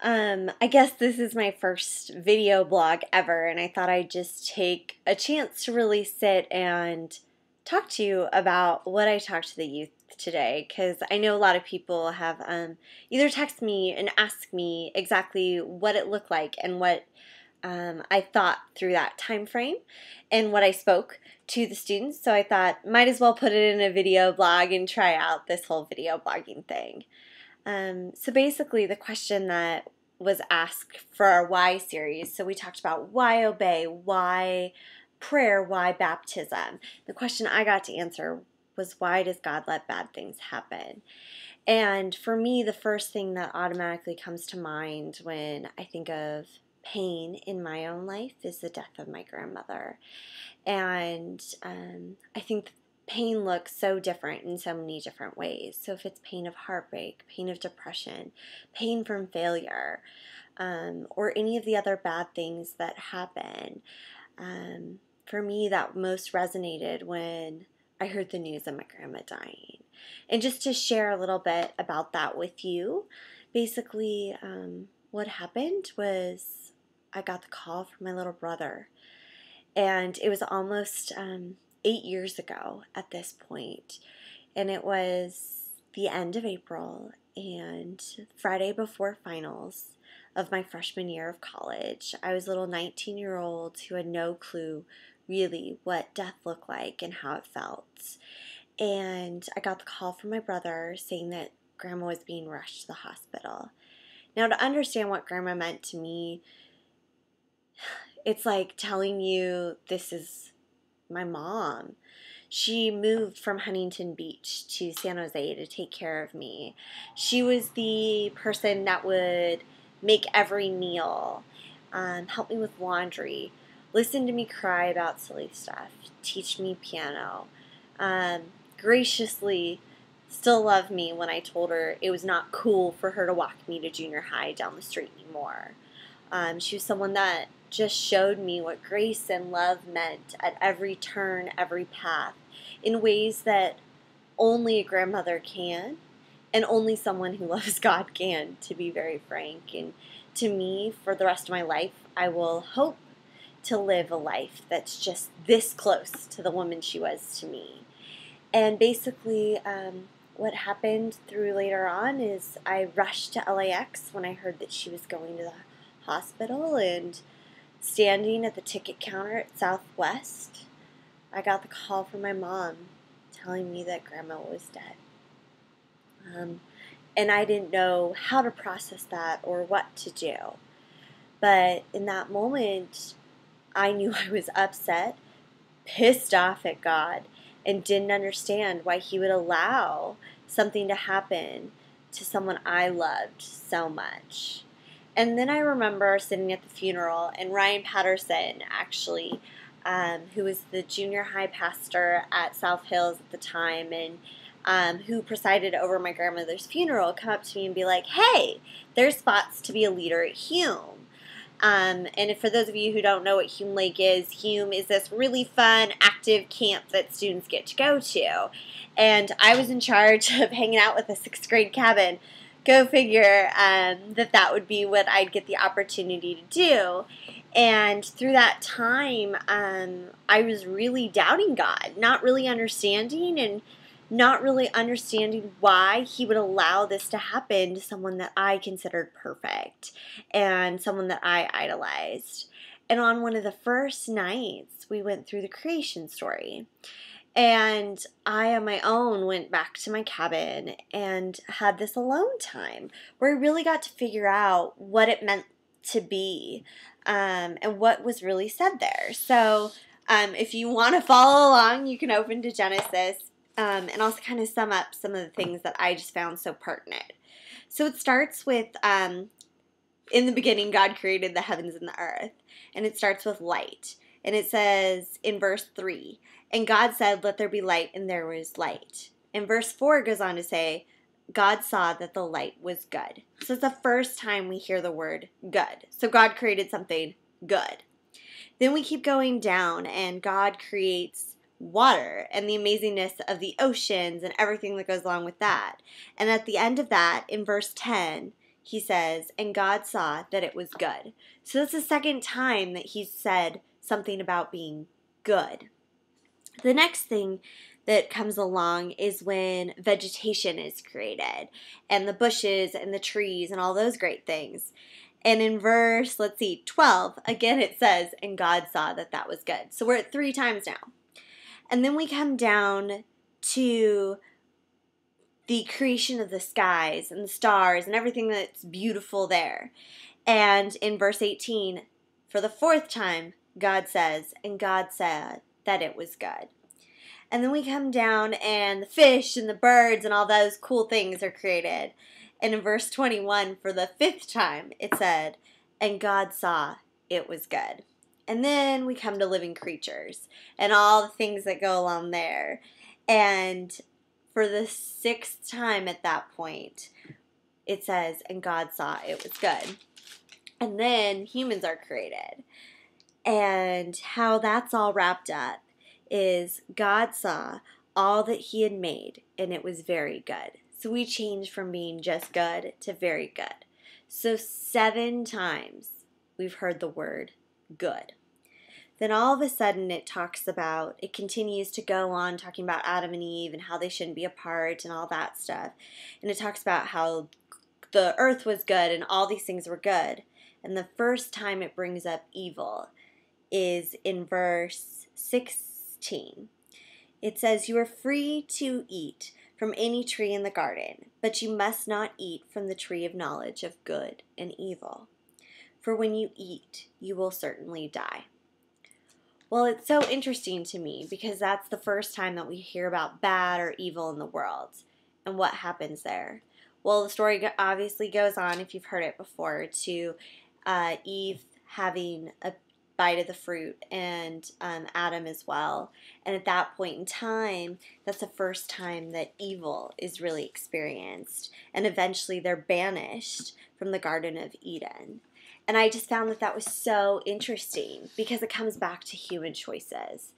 I guess this is my first video blog ever, and I thought I'd just take a chance to really sit and talk to you about what I talked to the youth today, because I know a lot of people have either text me and ask me exactly what it looked like and what I thought through that time frame and what I spoke to the students. So I thought might as well put it in a video blog and try out this whole video blogging thing. So basically, the question that was asked for our why series, so we talked about why obey, why prayer, why baptism. The question I got to answer was, why does God let bad things happen? And for me, the first thing that automatically comes to mind when I think of pain in my own life is the death of my grandmother. And I think pain looks so different in so many different ways. So if it's pain of heartbreak, pain of depression, pain from failure, or any of the other bad things that happen, for me that most resonated when I heard the news of my grandma dying. And just to share a little bit about that with you, basically what happened was I got the call from my little brother. And it was almost 8 years ago at this point. And it was the end of April and Friday before finals of my freshman year of college. I was a little 19-year-old who had no clue really what death looked like and how it felt. And I got the call from my brother saying that Grandma was being rushed to the hospital. Now, to understand what Grandma meant to me, it's like telling you this is my mom. She moved from Huntington Beach to San Jose to take care of me. She was the person that would make every meal, help me with laundry, listen to me cry about silly stuff, teach me piano, um, graciously still love me when I told her it was not cool for her to walk me to junior high down the street anymore. She was someone that just showed me what grace and love meant at every turn, every path, in ways that only a grandmother can, and only someone who loves God can, to be very frank. And to me, for the rest of my life, I will hope to live a life that's just this close to the woman she was to me. And basically, what happened through later on is I rushed to LAX when I heard that she was going to the hospital, and standing at the ticket counter at Southwest, I got the call from my mom telling me that Grandma was dead. And I didn't know how to process that or what to do. But in that moment, I knew I was upset, pissed off at God, and didn't understand why He would allow something to happen to someone I loved so much. And then I remember sitting at the funeral, and Ryan Patterson, actually, who was the junior high pastor at South Hills at the time, and who presided over my grandmother's funeral, come up to me and be like, "Hey, there's spots to be a leader at Hume." And for those of you who don't know what Hume Lake is this really fun, active camp that students get to go to. And I was in charge of hanging out with a sixth grade cabin. Go figure that would be what I'd get the opportunity to do. And through that time, I was really doubting God, not really understanding and not really understanding why He would allow this to happen to someone that I considered perfect and someone that I idolized. And on one of the first nights, we went through the creation story. And I, on my own, went back to my cabin and had this alone time where I really got to figure out what it meant to be and what was really said there. So if you want to follow along, you can open to Genesis. And I'll kind of sum up some of the things that I just found so pertinent. So it starts with, in the beginning, God created the heavens and the earth. And it starts with light. And it says in verse 3, and God said, "Let there be light," and there was light. And verse 4 goes on to say, God saw that the light was good. So it's the first time we hear the word good. So God created something good. Then we keep going down, and God creates water and the amazingness of the oceans and everything that goes along with that. And at the end of that, in verse 10, he says, and God saw that it was good. So that's the second time that he's said something about being good. The next thing that comes along is when vegetation is created and the bushes and the trees and all those great things. And in verse, 12, again it says, and God saw that that was good. So we're at 3 times now. And then we come down to the creation of the skies and the stars and everything that's beautiful there. And in verse 18, for the 4th time, God says, and God said that it was good. And then we come down and the fish and the birds and all those cool things are created. And in verse 21, for the 5th time, it said, and God saw it was good. And then we come to living creatures and all the things that go along there. And for the 6th time at that point, it says, and God saw it was good. And then humans are created. And how that's all wrapped up is God saw all that he had made, and it was very good. So we changed from being just good to very good. So 7 times we've heard the word good. Then all of a sudden it continues to go on talking about Adam and Eve and how they shouldn't be apart and all that stuff. And it talks about how the earth was good and all these things were good. And the first time it brings up evil is in verse 16. It says, you are free to eat from any tree in the garden, but you must not eat from the tree of knowledge of good and evil. For when you eat, you will certainly die. Well, it's so interesting to me because that's the first time that we hear about bad or evil in the world. And what happens there? Well, the story obviously goes on, if you've heard it before, to Eve having a bite of the fruit and Adam as well. And at that point in time, that's the first time that evil is really experienced. And eventually they're banished from the Garden of Eden. And I just found that that was so interesting because it comes back to human choices.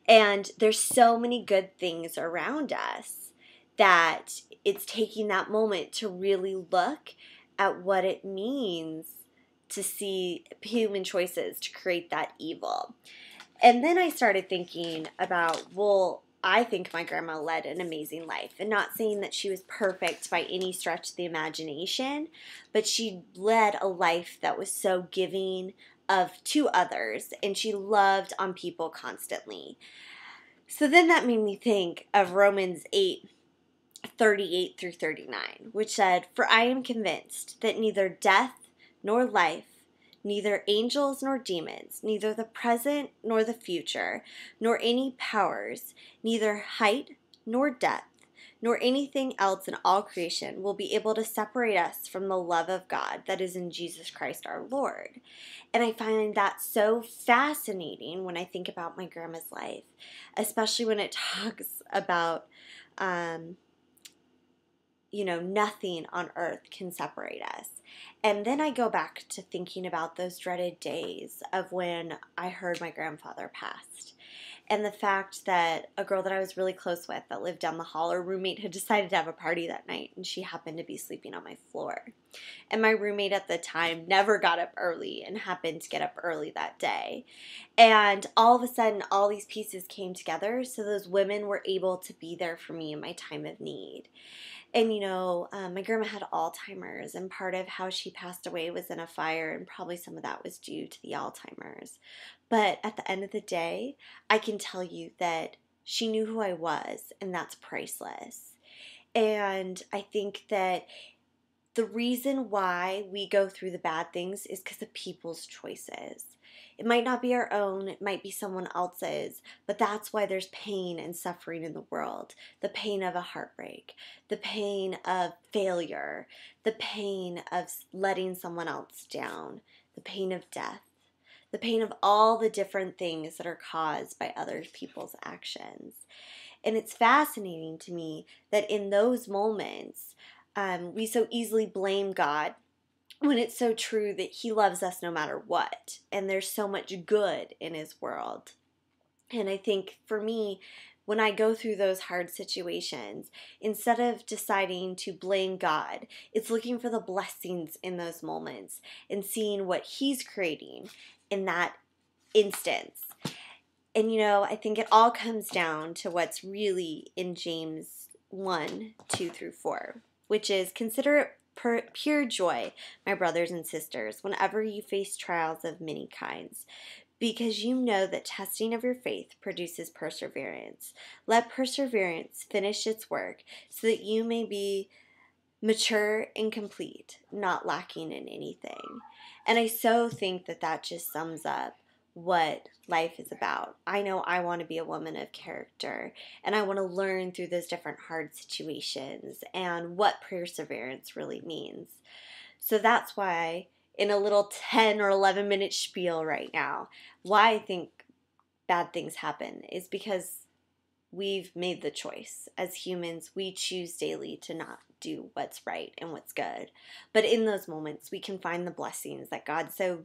And there's so many good things around us that it's taking that moment to really look at what it means to see human choices to create that evil. And then I started thinking about, well, I think my grandma led an amazing life, and not saying that she was perfect by any stretch of the imagination, but she led a life that was so giving to others, and she loved on people constantly. So then that made me think of Romans 8:38 through 39, which said, for I am convinced that neither death nor life, neither angels nor demons, neither the present nor the future, nor any powers, neither height nor depth, nor anything else in all creation will be able to separate us from the love of God that is in Jesus Christ our Lord. And I find that so fascinating when I think about my grandma's life, especially when it talks about nothing on earth can separate us. And then I go back to thinking about those dreaded days of when I heard my grandfather passed. And the fact that a girl that I was really close with that lived down the hall, her roommate had decided to have a party that night, and she happened to be sleeping on my floor. And my roommate at the time never got up early and happened to get up early that day. And all of a sudden, all these pieces came together so those women were able to be there for me in my time of need. And, my grandma had Alzheimer's, and part of how she passed away was in a fire, and probably some of that was due to the Alzheimer's. But at the end of the day, I can tell you that she knew who I was, and that's priceless. And I think that the reason why we go through the bad things is because of people's choices. It might not be our own, it might be someone else's, but that's why there's pain and suffering in the world. The pain of a heartbreak, the pain of failure, the pain of letting someone else down, the pain of death, the pain of all the different things that are caused by other people's actions. And it's fascinating to me that in those moments, we so easily blame God when it's so true that he loves us no matter what. And there's so much good in his world. And I think for me, when I go through those hard situations, instead of deciding to blame God, it's looking for the blessings in those moments and seeing what He's creating in that instance. And I think it all comes down to what's really in James 1:2-4, which is, consider it pure joy, my brothers and sisters, whenever you face trials of many kinds, because you know that testing of your faith produces perseverance. Let perseverance finish its work, so that you may be mature and complete, not lacking in anything. And I so think that that just sums up what life is about. I know I want to be a woman of character, and I want to learn through those different hard situations and what perseverance really means. So that's why, in a little 10 or 11 minute spiel right now, why I think bad things happen is because we've made the choice. As humans, we choose daily to not do what's right and what's good. But in those moments, we can find the blessings that God so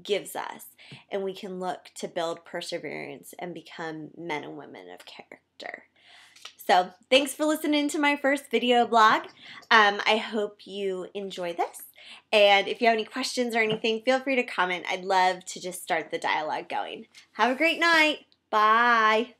gives us, and we can look to build perseverance and become men and women of character. So thanks for listening to my first video blog. I hope you enjoy this. And if you have any questions or anything, feel free to comment. I'd love to just start the dialogue going. Have a great night. Bye.